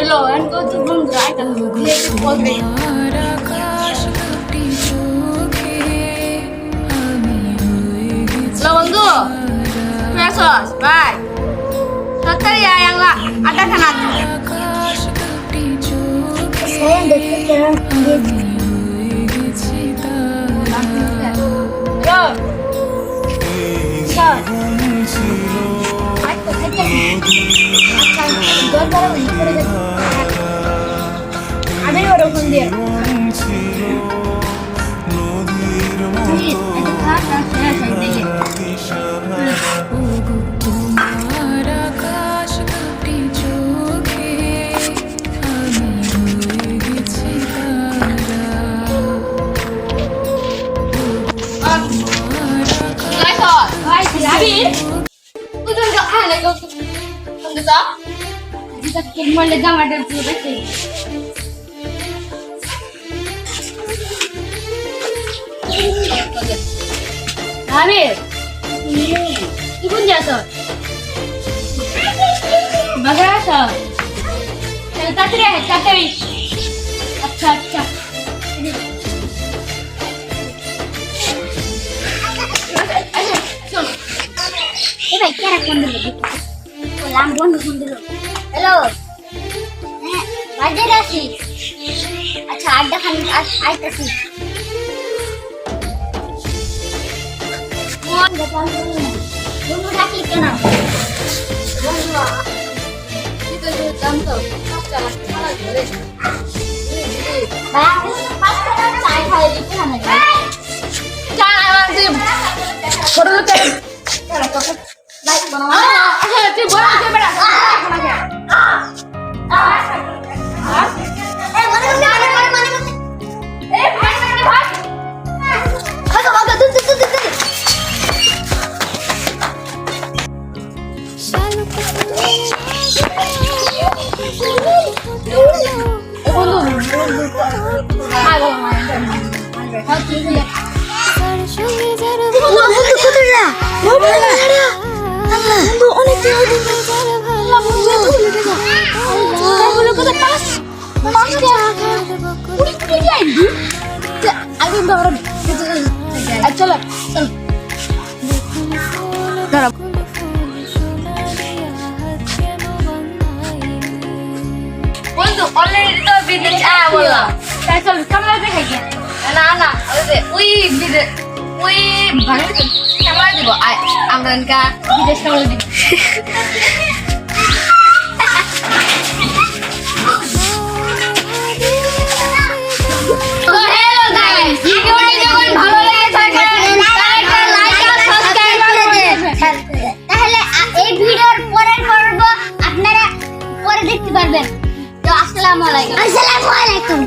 Hello, and go to room right and create a call me. Hello, Banggu. Precious, bye. Tatari yang lah, ada kan aku. Saya dekat dengan Yo. Sir. Aku saja. Akan dorong ini pada. Ada orang pun dia. Ini itu kan saya saja. Habis, tu tu enggak ada kau tu, tu tak? Kita cuma lega macam tu betul. Habis, ibu jasa, bagasa, kita teriak, kita teriak. अच्छा अच्छा ভাই কেরা phone দিল বললাম বন্ধু phone দিল hello হ্যাঁ বাজারে আসি আচ্ছা আড্ডা খান আইতাছি বন্ধু ডাকি কেন বন্ধু kita tu jangan jangan salah boleh. ভাই পাঁচটা চাই খাই দিতে না Jangan nanti baru tu ভাই tu baru tu beda. चलो বন্ধু অলরেডি তো বিদেশ বললাম তাই চল ক্যামেরা দেখে গিয়ে না না ওই বিদেশ ওই ভাঙে ক্যামেরা দিব আমরা বিদেশ ক্যামেরা দিব দেখতে পারবেন তো আসসালামু আলাইকুম